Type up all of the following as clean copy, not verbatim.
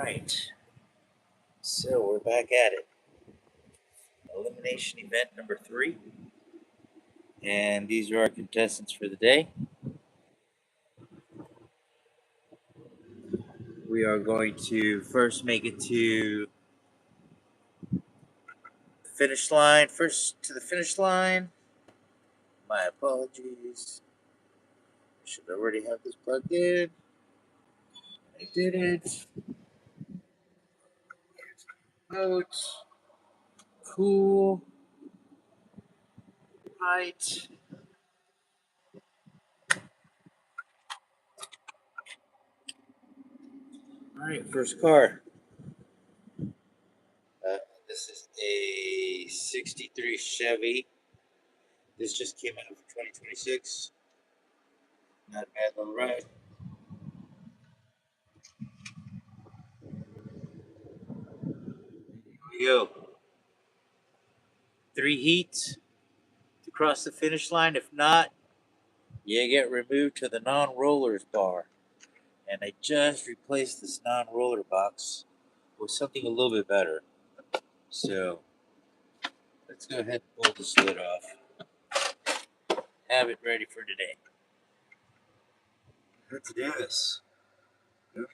right, so we're back at it. Elimination event number 3. And these are our contestants for the day. We are going to first make it to the finish line. First to the finish line. My apologies. I should already have this plugged in. I didn't. Out. Cool. Right. Alright, first car. This is a 63 Chevy. This just came out for 2026. Not a bad little ride. Here we go. 3 heats to cross the finish line. If not, you get removed to the non-rollers bar. And I just replaced this non-roller box with something a little bit better. So let's go ahead and pull this lid off. Have it ready for today. Let's do this. Here we go.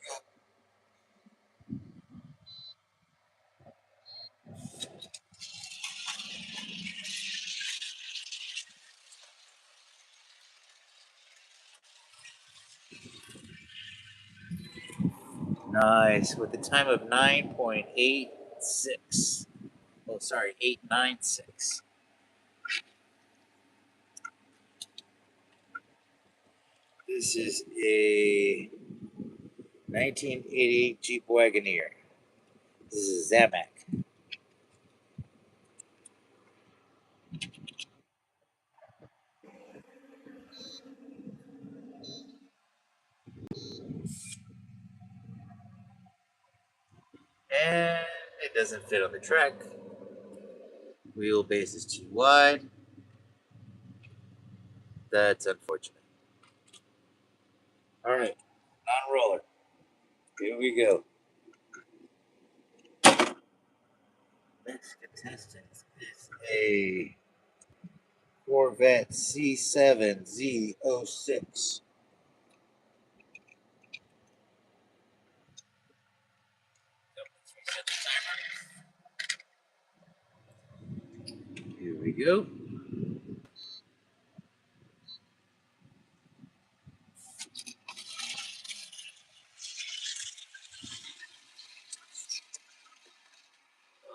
Nice. With a time of 9.86. Oh, sorry, 896. This is a 1980 Jeep Wagoneer. This is a Zamac. And it doesn't fit on the track. Wheelbase is too wide. That's unfortunate. All right, non-roller. Here we go. Next contestant is a Corvette C7Z06. Here we go.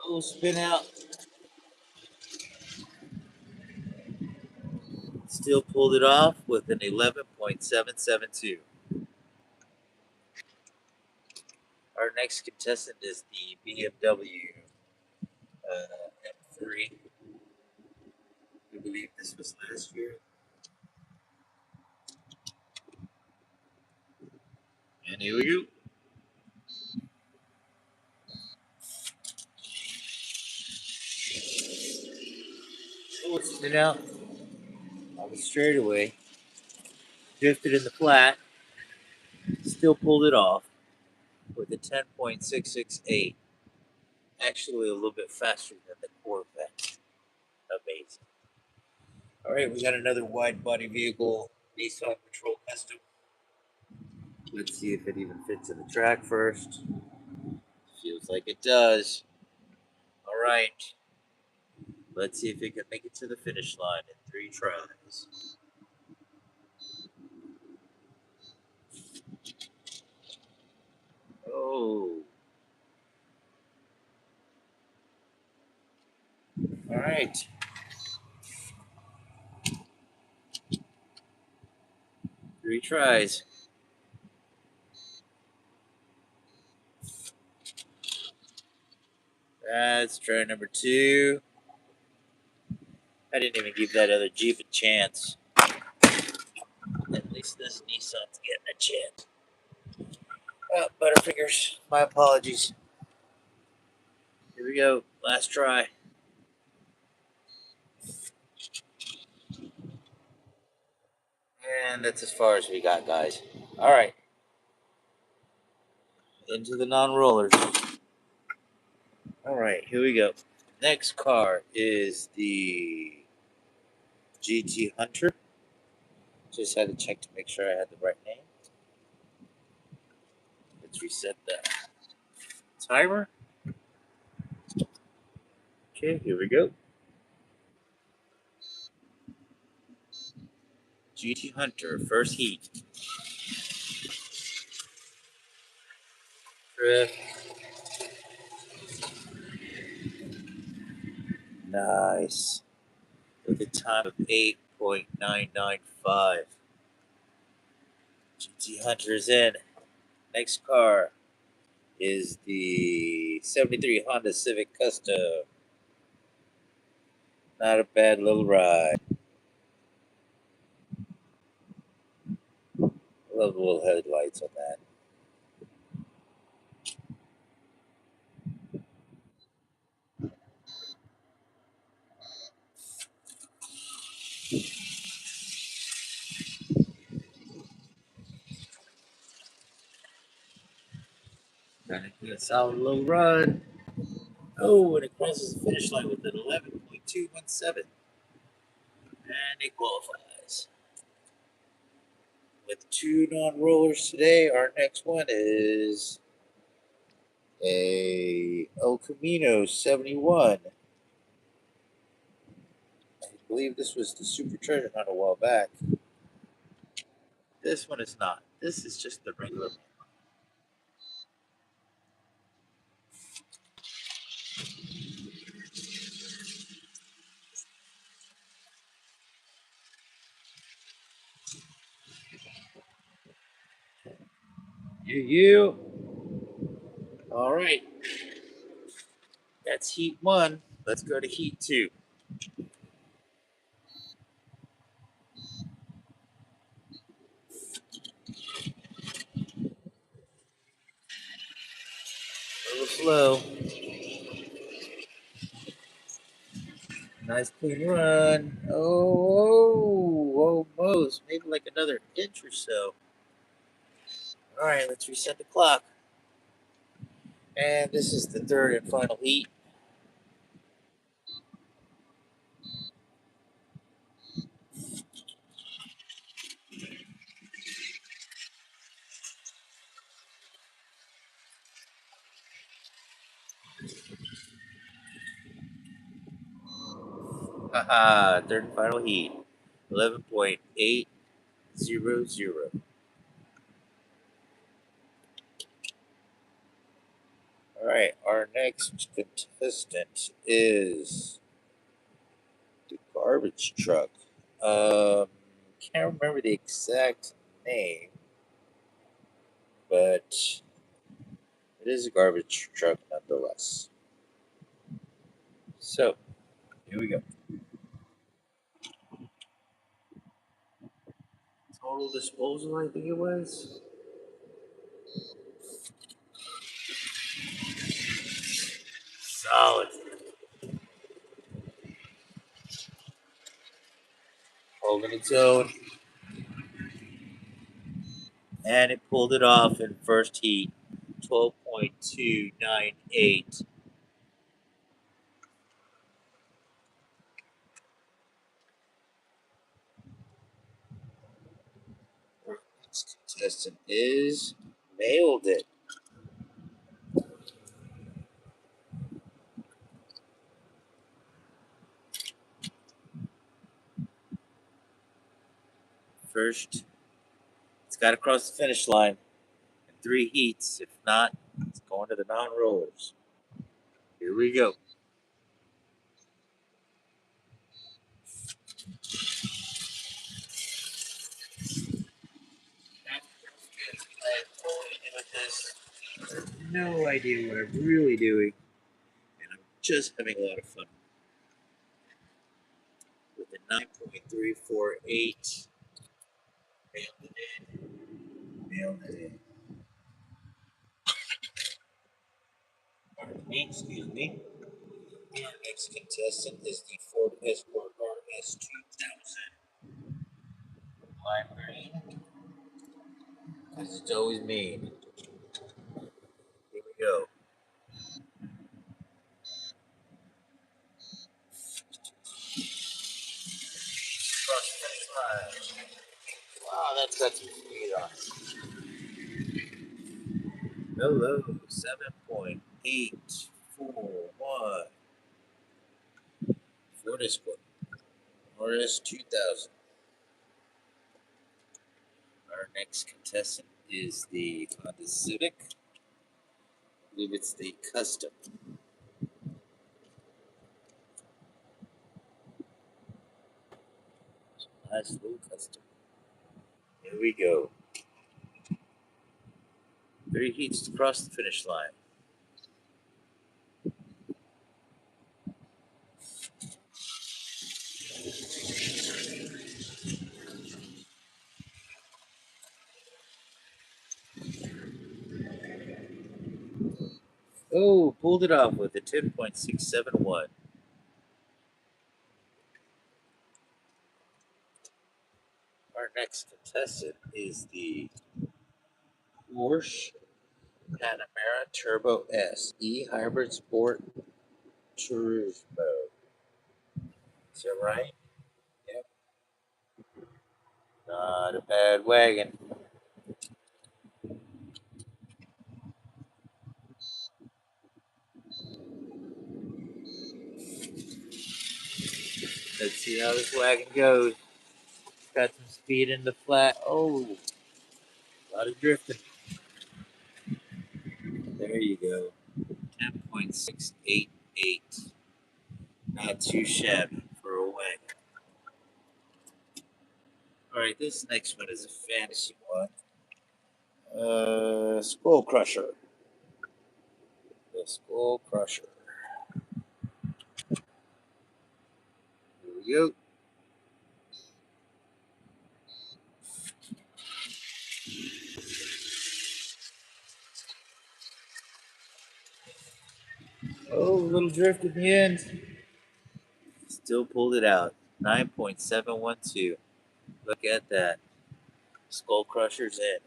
Oh, spin out. Still pulled it off with an 11.772. Our next contestant is the BMW M3. I believe this was last year. And here we go. Oh, it's spin out on the straightaway. Drifted in the flat. Still pulled it off with a 10.668. Actually, a little bit faster than the Corvette. Amazing. All right, we got another wide body vehicle, Nissan Patrol Custom. Let's see if it even fits in the track first. Feels like it does. All right. Let's see if it can make it to the finish line in 3 tries. Oh. All right. Three tries. That's try number 2. I didn't even give that other Jeep a chance. At least this Nissan's getting a chance. Oh, Butterfingers, my apologies. Here we go, last try. And that's as far as we got, guys. All right. into the non-rollers. All right, here we go. Next car is the GT Hunter. Just had to check to make sure I had the right name. Let's reset the timer. Okay, here we go. GT Hunter, first heat. Drift. Nice. With a time of 8.995. GT Hunter is in. Next car is the 73 Honda Civic Custom. Not a bad little ride. Love the little headlights on that. Trying to get a solid little run. Oh, and it crosses the finish line with an 11.217. And it qualifies. With two non-rollers today, our next one is a El Camino 71. I believe this was the Super Treasure Hunt a while back. This one is not. This is just the regular. You. All right. That's heat one. Let's go to heat two. A little slow. Nice clean run. Oh, almost. Maybe like another inch or so. All right, let's reset the clock. And this is the third and final heat. Haha, third and final heat. 11.800. All right, our next contestant is the garbage truck. Can't remember the exact name, but it is a garbage truck nonetheless. So, here we go. Total disposal, I think it was. Solid. Holding its own. And it pulled it off in first heat. 12.298. Our next contestant is nailed it. First, it's got to cross the finish line in three heats. If not, it's going to the non-rollers. Here we go. No idea what I'm really doing, and I'm just having a lot of fun with the 9.348. Nailed it in. Nailed it in. Pardon me, excuse me. Our next contestant is the Ford Escort RS 2000. Lime green, because it's always mean. go. Cross the finish line. Wow, that's got some speed on it. Hello, 7.841. Fortis 2000. Our next contestant is the Honda Civic. I believe it's the Custom. Nice little Custom. Here we go. 3 heats to cross the finish line. Oh, pulled it off with a 10.671. Our next contestant is the Porsche Panamera Turbo S E Hybrid Sport Turismo. Is that right? Yep. Not a bad wagon. Let's see how this wagon goes. Got some speed in the flat. Oh, a lot of drifting. There you go. 10.688. Not too shabby for a wagon. All right, this next one is a fantasy one. Skull Crusher. The Skull Crusher. Here we go. Oh, a little drift at the end. Still pulled it out. 9.712. Look at that. Skull Crusher's in.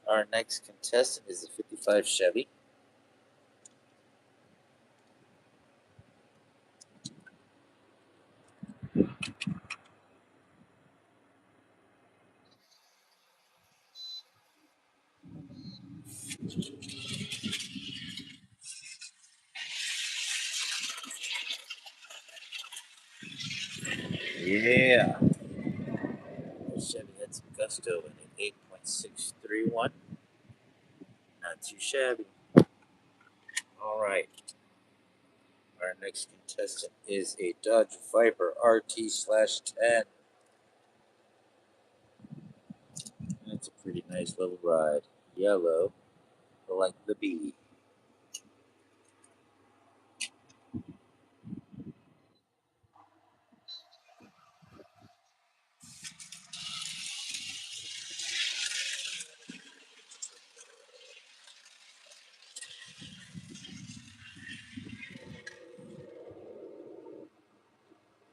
Our next contestant is a 55 Chevy. Yeah. Chevy had some gusto in it. 8.631. Not too shabby. All right. Our next contestant is a Dodge Viper RT/10. That's a pretty nice little ride. Yellow, like the bee.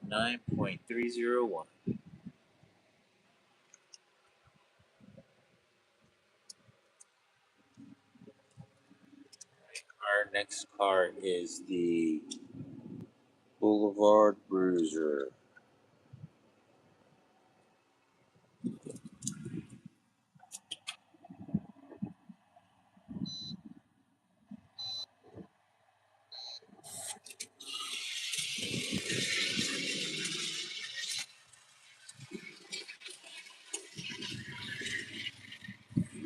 Nine point 301. Our next car is the Boulevard Bruiser.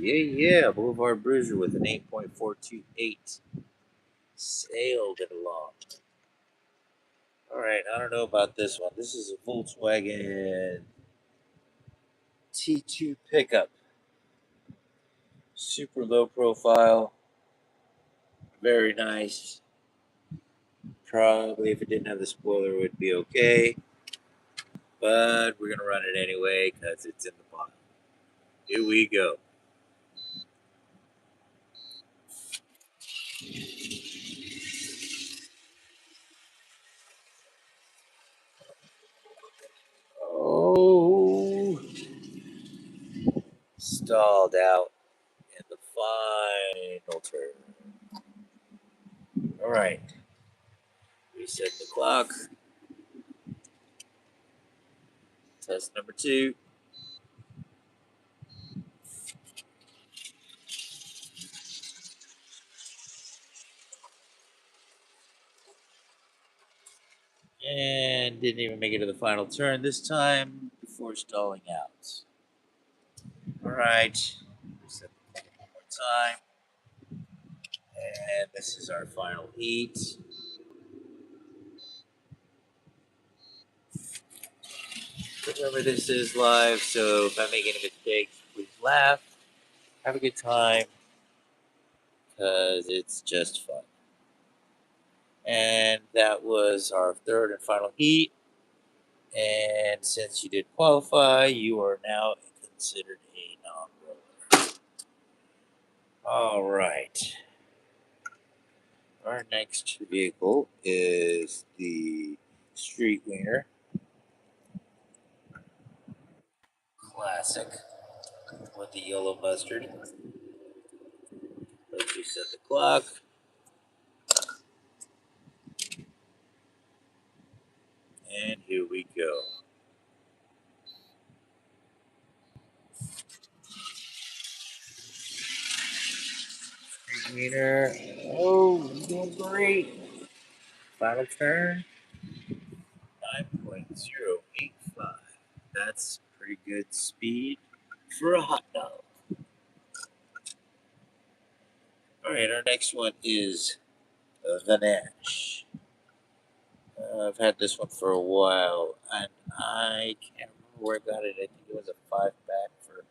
Yeah, Boulevard Bruiser with an 8.428. Sailed it along. All right, I don't know about this one. This is a Volkswagen T2 pickup. Super low profile. Very nice. Probably if it didn't have the spoiler, it would be okay. But we're going to run it anyway because it's in the bottom. Here we go. Oh, stalled out. right. Reset the clock. Test number 2. And didn't even make it to the final turn this time before stalling out. All right. Reset the clock one more time. And this is our final heat. Remember, this is live, so if I make any mistakes, please laugh. Have a good time, because it's just fun. And that was our third and final heat. And since you did qualify, you are now considered a non-roller. All right. Our next vehicle is the Street Wiener Classic with the yellow mustard. Let's reset the clock. And here we go. Street Wiener. Oh, you're doing great. Final turn. 9.085. That's pretty good speed for a hot dog. All right, our next one is the Nash. I've had this one for a while, and I can't remember where I got it. I think it was a 5-pack for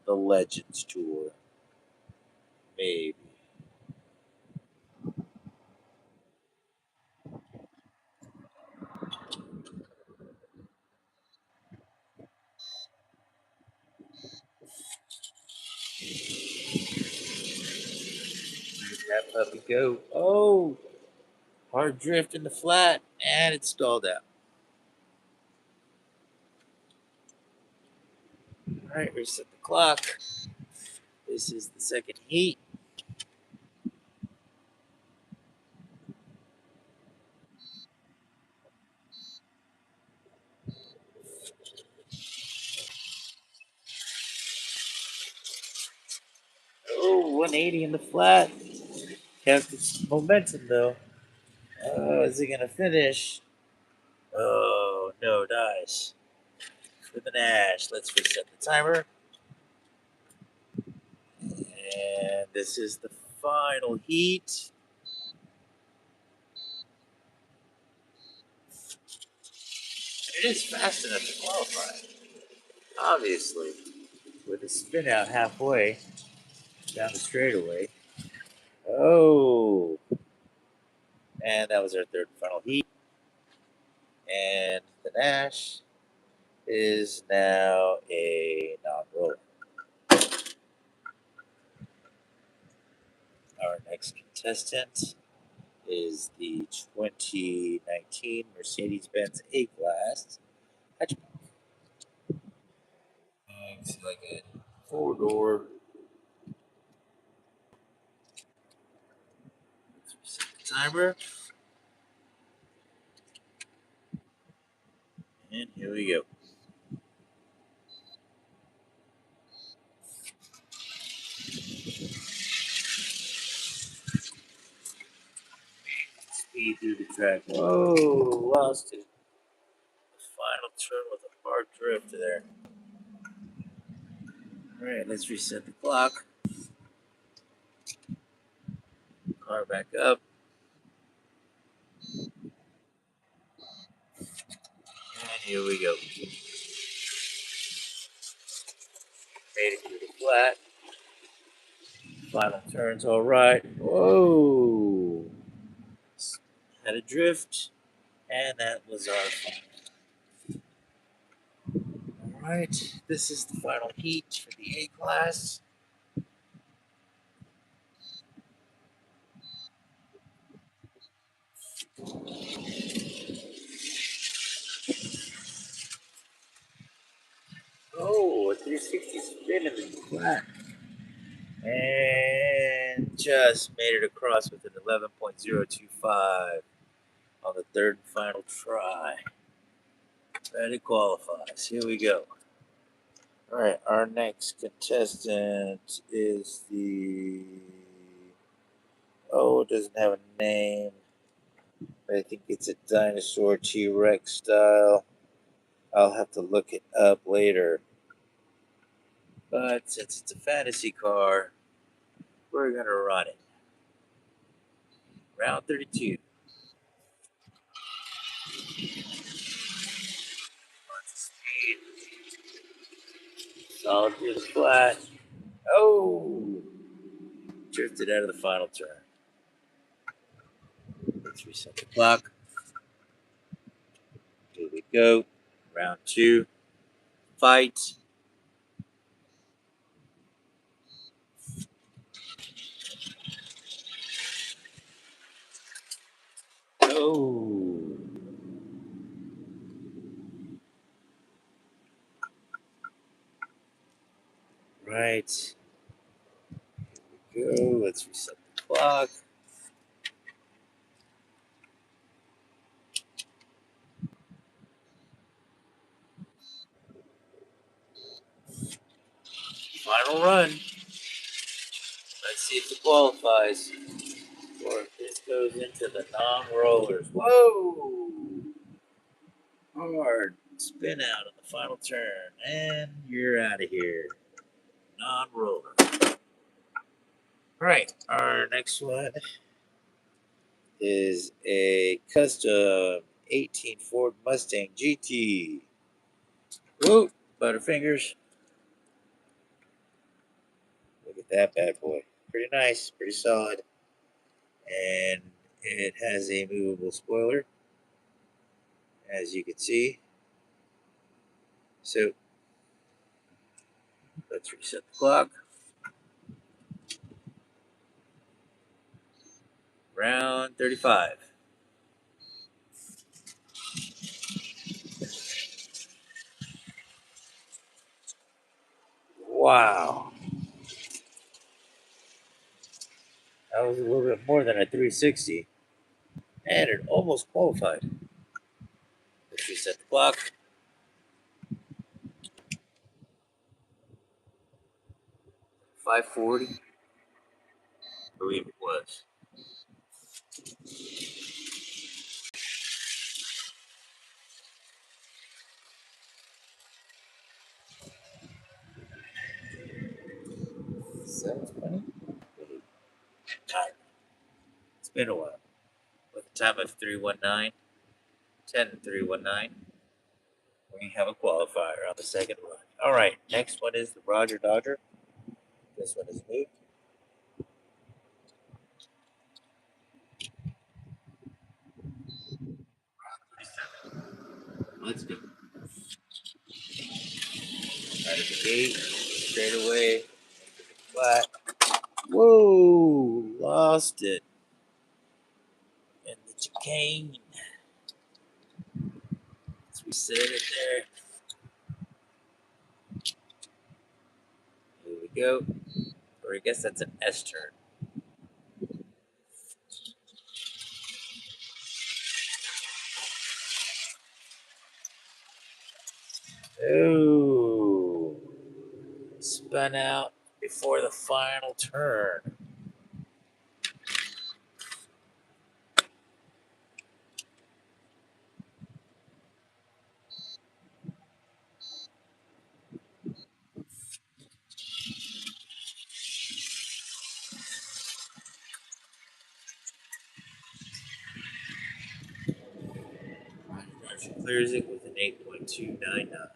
the Legends Tour. Maybe. Where'd that puppy go? Oh! Hard drift in the flat, and it stalled out. All right, reset the clock. This is the second heat. Oh, 180 in the flat. Kept its momentum though. Oh, is he gonna finish? Oh no, dies. For the Nash. Let's reset the timer. And this is the final heat. It is fast enough to qualify. Obviously. With a spin out halfway down the straightaway. Oh. And that was our third and final heat. And the Nash is now a non-roller. Our next contestant is the 2019 Mercedes-Benz A-Class hatchback. It's like a four-door. Let's reset the timer. And here we go. Speed through the track. Whoa, lost it. The final turn with a hard drift there. All right, let's reset the clock. Car back up. And here we go. Made it through the flat. Final turn's all right. Whoa. Had a drift. And that was our final. All right, this is the final heat for the A-Class. Oh, a 360 spin in the flat. And just made it across with an 11.025 on the third and final try. Ready qualifies. Here we go. All right, our next contestant is the. Oh, it doesn't have a name. But I think it's a dinosaur T-Rex style. I'll have to look it up later. But since it's a fantasy car, we're going to run it. Round 32. Speed. Solid through the flat. Oh! Drifted out of the final turn. Let's reset the clock. Here we go. Round 2. Fight. Oh! Right. Here we go. Let's reset the clock. Final run. Let's see if it qualifies. Or if this goes into the non-rollers. Whoa! Hard spin out on the final turn. And you're out of here. Non-roller. Alright, our next one is a custom 18 Ford Mustang GT. Whoa, Butterfingers. Look at that bad boy. Pretty nice, pretty solid. And it has a movable spoiler, as you can see. So, let's reset the clock. Round 35. Wow. That was a little bit more than a 360. And it almost qualified. Let's reset the clock. 540. I believe it was. Sounds funny. It's been a while. With a time of 319, 10-319, we have a qualifier on the second run. All right, next one is the Roger Dodger. This one is moved. Let's go. Out of the gate, straight away, flat. Whoa, lost it. And the chicane. Let's reset it there. Here we go. Or I guess that's an S turn. Oh, spun out before the final turn. She clears it with an 8.299.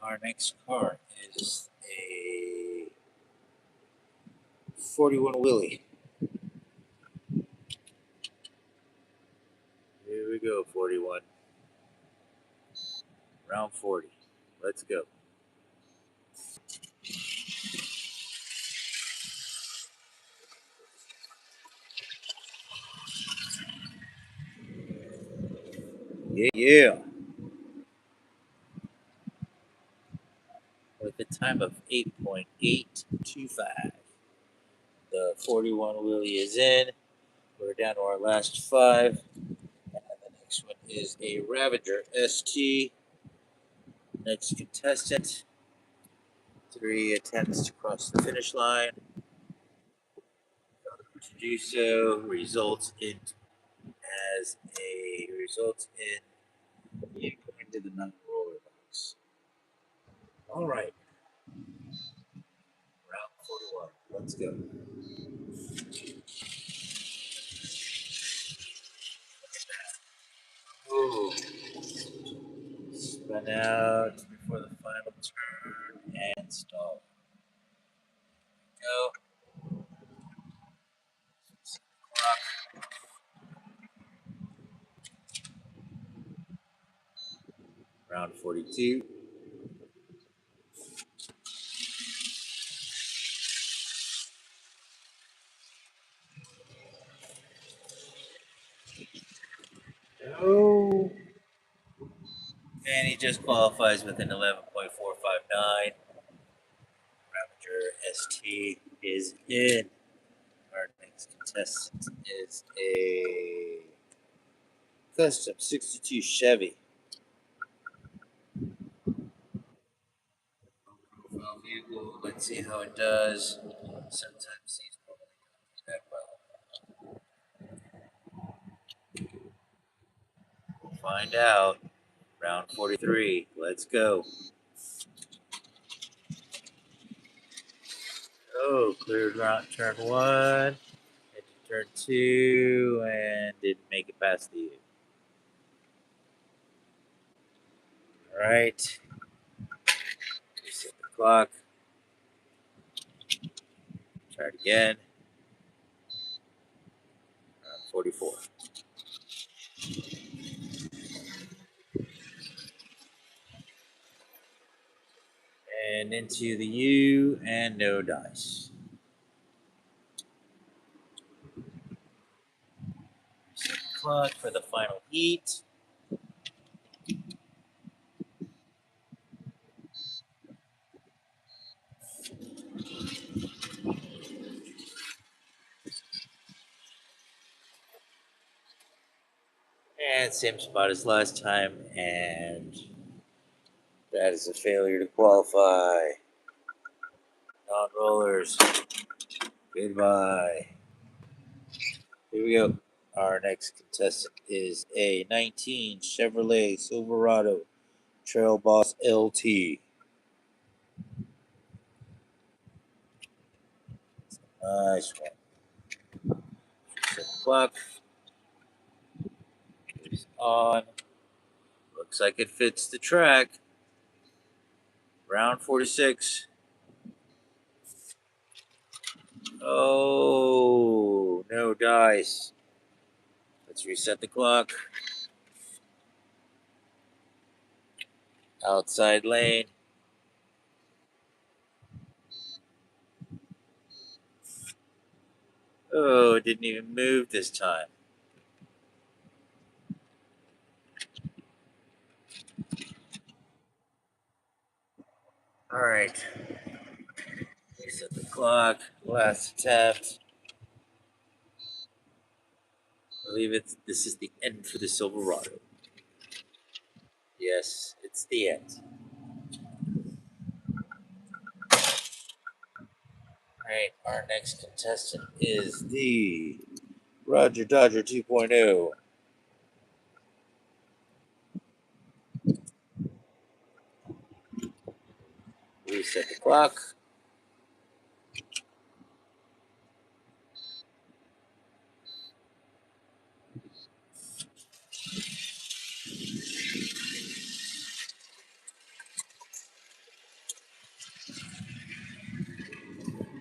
Our next car is a 41 Willie. Here we go, 41. Round 40. Let's go. Yeah. With a time of 8.825. The 41 wheelie is in. We're down to our last 5. And the next one is a Ravager ST. Next contestant. 3 attempts to cross the finish line. To do so results in you going to the non-roller box. All right, round 41. Let's go. Ooh. Spun out before the final turn and stall. Go. Clock. Round 42. Oh. And he just qualifies with an 11.459. Ravager ST is in. Our next contestant is a custom 62 Chevy. Profile vehicle. Let's see how it does. Sometimes these probably don't do that well. We'll find out. Round 43. Let's go. Oh, cleared round turn 1. Into turn 2 and didn't make it past the U. Alright. Reset the clock. Try it again. Round 44. And into the U and no dice. Reset the clock for the final heat. And same spot as last time, and that is a failure to qualify. Non-rollers, goodbye. Here we go. Our next contestant is a 19 Chevrolet Silverado Trail Boss LT. Nice one. Set the clock. It's on. Looks like it fits the track. Round 46. Oh, no dice. Let's reset the clock. Outside lane. Oh, it didn't even move this time. All right. Reset the clock. Last attempt. I believe this is the end for the Silverado. Yes, it's the end. All right, our next contestant is the Roger Dodger 2.0. Reset the clock.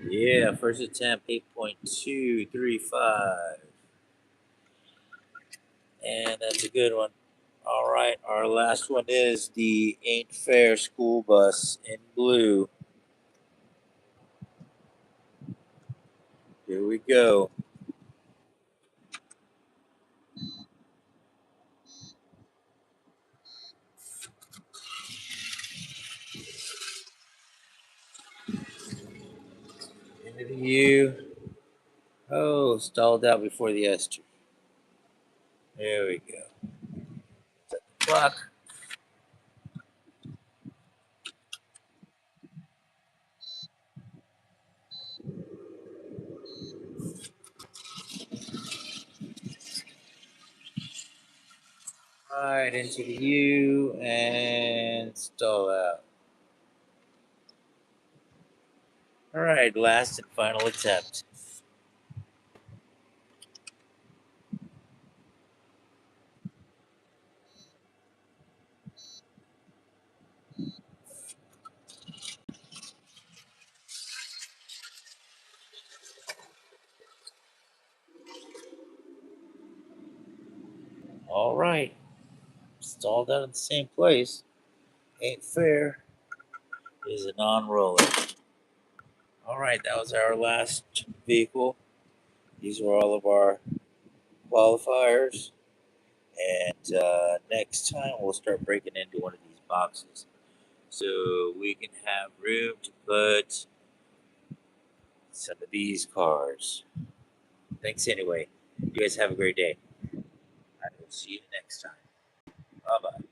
Yeah, first attempt 8.235. And that's a good one. All right, our last one is the Ain't Fair school bus in blue. Here we go. Into the U. Oh, stalled out before the ester. There we go. Set the clock. Right into the U and stall out. All right, last and final attempt. All right, stalled out in the same place. Ain't fair. Is a non-roller. All right, that was our last vehicle. These were all of our qualifiers. And next time we'll start breaking into one of these boxes so we can have room to put some of these cars. Thanks anyway. You guys have a great day. I will see you next time. Bye bye.